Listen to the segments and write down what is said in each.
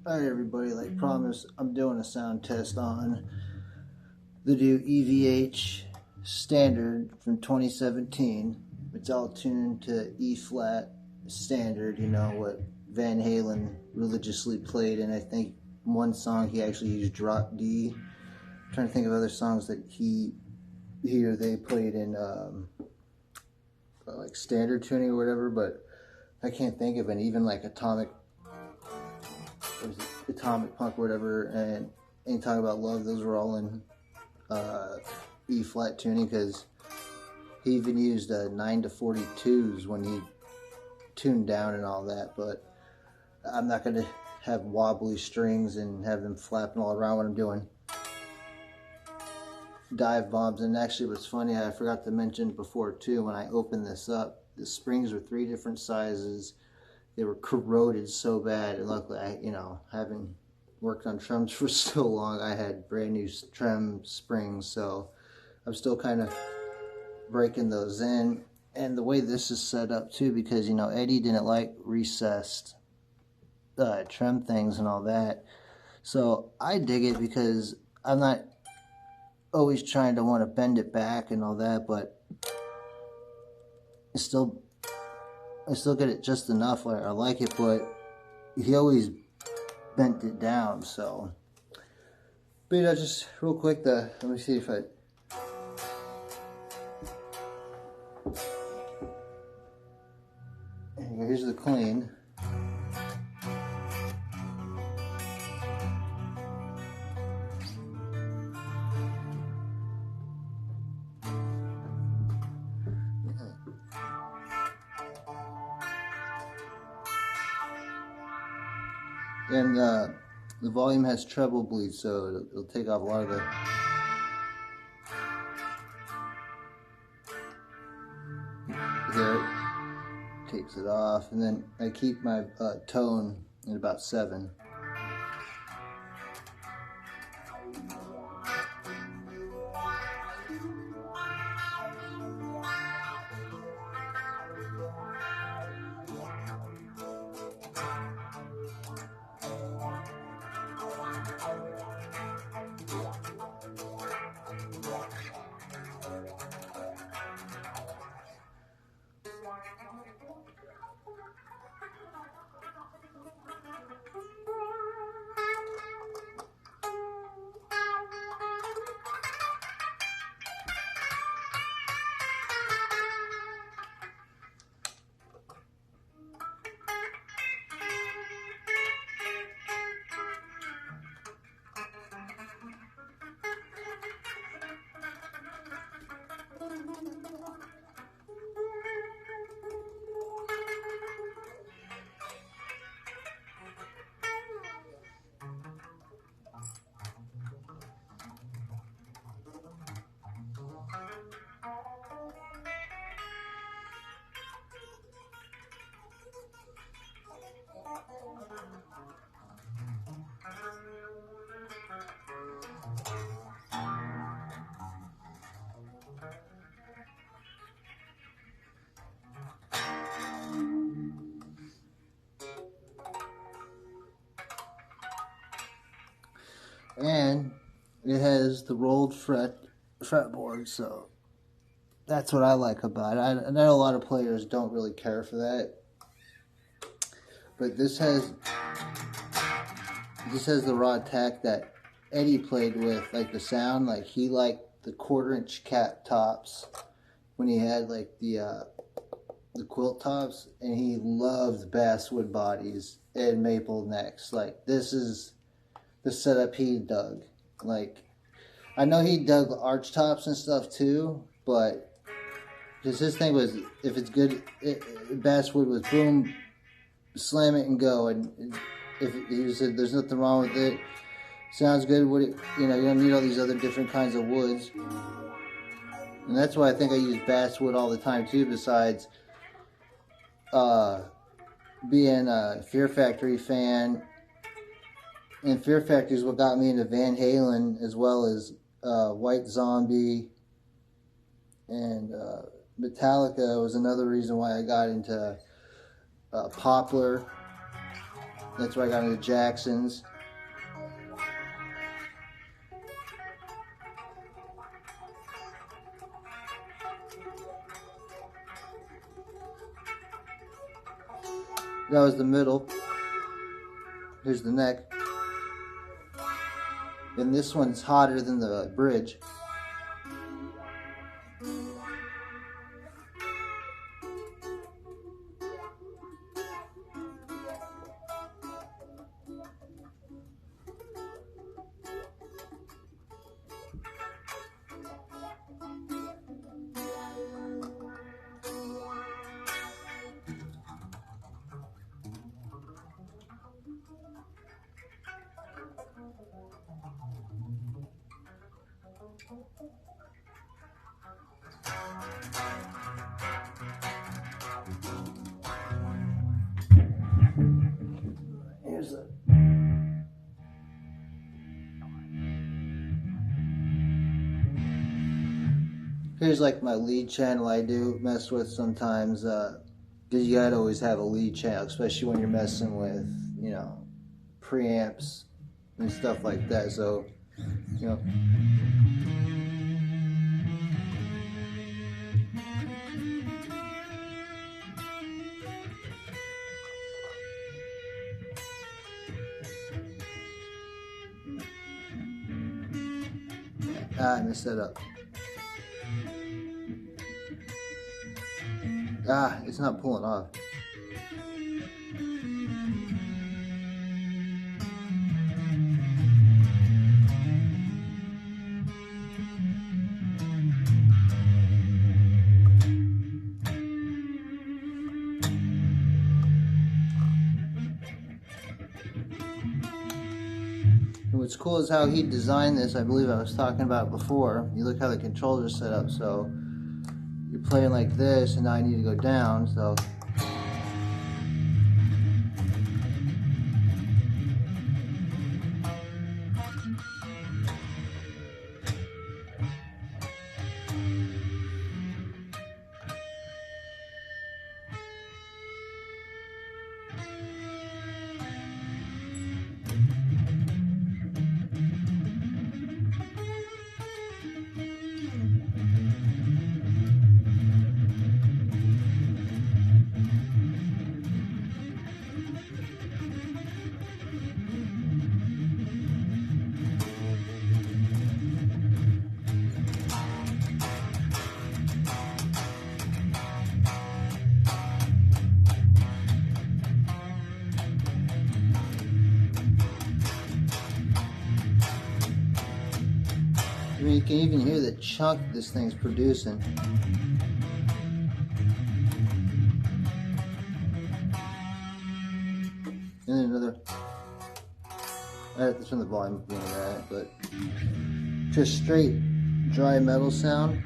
Alright everybody, like promised, I'm doing a sound test on the new EVH standard from 2017. It's all tuned to E flat standard, you know, what Van Halen religiously played, and I think one song he actually used drop D. I'm trying to think of other songs that he or they played in like standard tuning or whatever, but I can't think of any, even like Atomic Punk or whatever, and Ain't Talking About Love, those were all in E flat tuning, because he even used 9 to 42s when he tuned down and all that. But I'm not going to have wobbly strings and have them flapping all around when I'm doing dive bombs. And actually what's funny, I forgot to mention before too, when I opened this up, the springs were 3 different sizes. They were corroded so bad, and luckily having worked on trems for so long, I had brand new trem springs, so I'm still kind of breaking those in. And the way this is set up too, because Eddie didn't like recessed trem things and all that, so I dig it because I'm not always trying to want to bend it back and all that, but I still get it just enough. I like it, but he always bent it down. So, but just real quick, let me see if here's the clean. And the volume has treble bleed, so it'll take off a lot of the there. It takes it off, and then I keep my tone at about 7. And it has the rolled fretboard, so that's what I like about it. I know a lot of players don't really care for that, but this has the T.R.R.I-TEC that Eddie played with. Like the sound, like he liked the 1/4-inch cap tops when he had like the quilt tops, and he loved basswood bodies and maple necks. Like this is the setup he dug. Like, I know he dug arch tops and stuff too, but just his thing was, if it's good, basswood was boom, slam it and go. And if he said there's nothing wrong with it, sounds good. You don't need all these other different kinds of woods. And that's why I think I use basswood all the time too, besides being a Fear Factory fan. And Fear Factory is what got me into Van Halen, as well as White Zombie, and Metallica was another reason why I got into Poplar. That's where I got into Jackson's. That was the middle. Here's the neck. And this one's hotter than the bridge. Here's it. Here's like my lead channel I do mess with sometimes, because you gotta always have a lead channel, especially when you're messing with, you know, preamps and stuff like that. So, you know. I messed that up. It's not pulling off. And what's cool is how he designed this. I believe I was talking about before. You look how the controls are set up. So you're playing like this, and now I need to go down. So I mean, you can even hear the chunk this thing's producing. And then another. I have to turn the volume up on that, but just straight dry metal sound.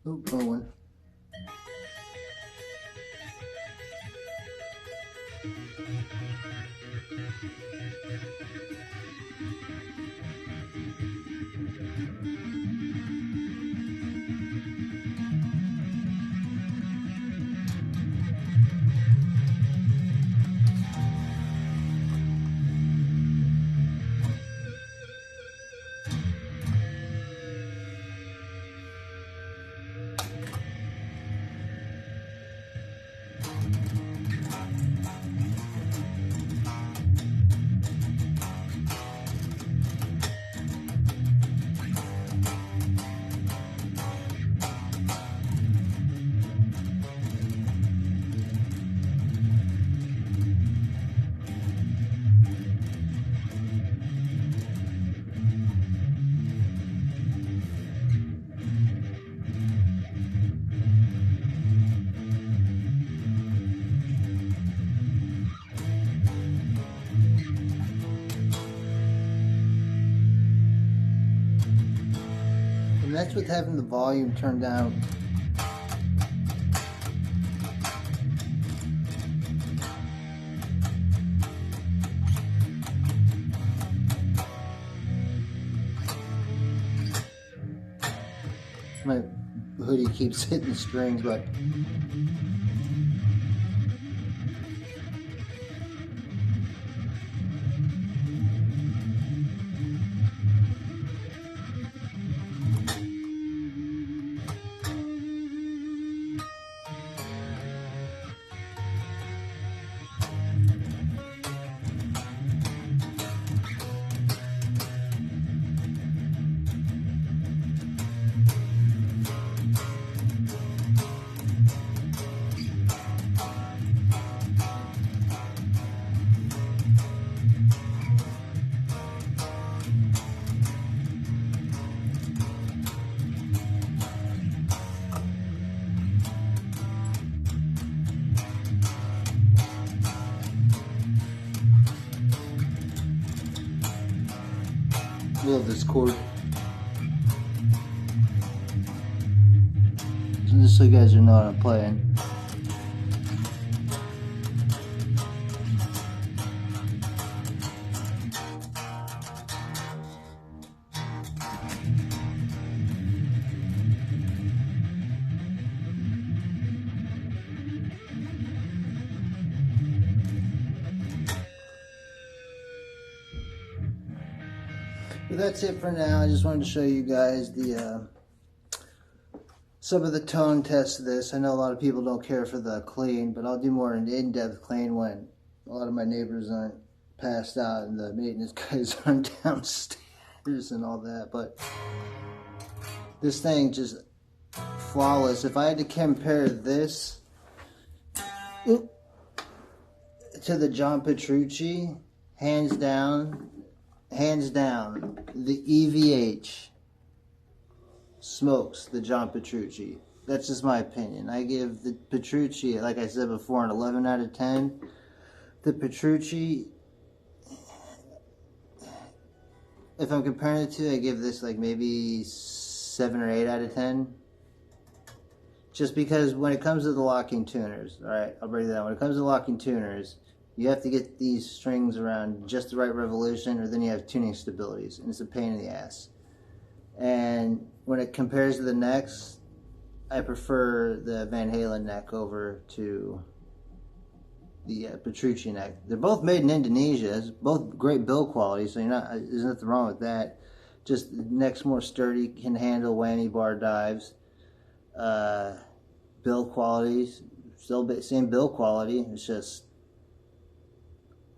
Oh, wrong one. that's with having the volume turned down. My hoodie keeps hitting the strings, but I love this chord. Just so you guys know what I'm playing. But that's it for now. I just wanted to show you guys the some of the tone tests of this. I know a lot of people don't care for the clean, but I'll do more an in-depth clean when a lot of my neighbors aren't passed out and the maintenance guys aren't downstairs and all that. But this thing just flawless. If I had to compare this to the John Petrucci, hands down, the EVH smokes the John Petrucci. That's just my opinion. I give the Petrucci, like I said before, an 11 out of 10. The Petrucci, if I'm comparing the two, I give this like maybe 7 or 8 out of 10. Just because when it comes to the locking tuners, alright, I'll break that down. When it comes to locking tuners, you have to get these strings around just the right revolution, or then you have tuning stabilities, and it's a pain in the ass. And when it compares to the necks, I prefer the Van Halen neck over to the Petrucci neck. They're both made in Indonesia. It's both great build quality, so there's nothing wrong with that. Just the neck's more sturdy, can handle whammy bar dives. Build quality, still same build quality. It's just,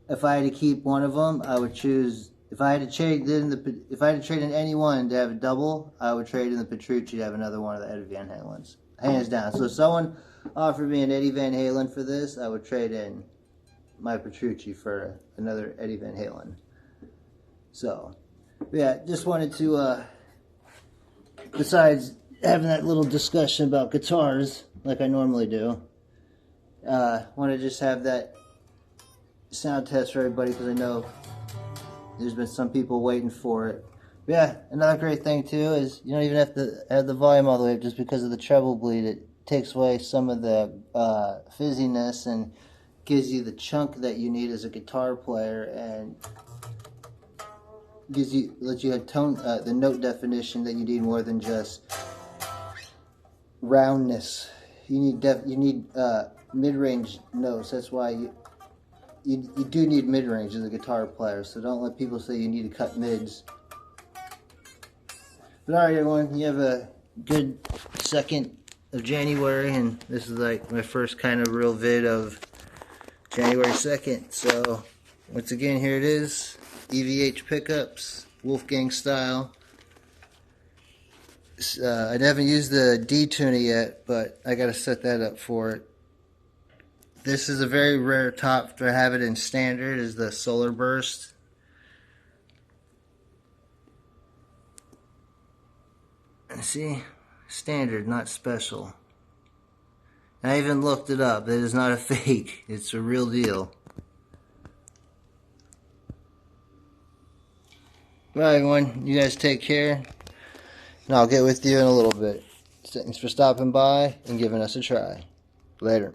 if I had to keep one of them, I would choose. If I had to trade in any one to have a double, I would trade in the Petrucci to have another one of the Eddie Van Halens, hands down. So if someone offered me an Eddie Van Halen for this, I would trade in my Petrucci for another Eddie Van Halen. So, yeah, just wanted to, besides having that little discussion about guitars, like I normally do, want to just have that sound test for everybody, because I know there's been some people waiting for it. But yeah, another great thing too is you don't even have to have the volume all the way up, just because of the treble bleed. It takes away some of the fizziness and gives you the chunk that you need as a guitar player, and lets you have tone, the note definition that you need more than just roundness. You need mid-range notes. That's why you do need mid-range as a guitar player, so don't let people say you need to cut mids. But alright everyone, you have a good 2nd of January, and this is like my first kind of real vid of January 2nd. So once again, here it is, EVH pickups, WolfGang style. I haven't used the D-tuner yet, but I gotta set that up for it. This is a very rare top to have it in standard, is the Solar Burst. See, standard, not special. And I even looked it up. It is not a fake. It's a real deal. Well, everyone, you guys take care. and I'll get with you in a little bit. Thanks for stopping by and giving us a try. Later.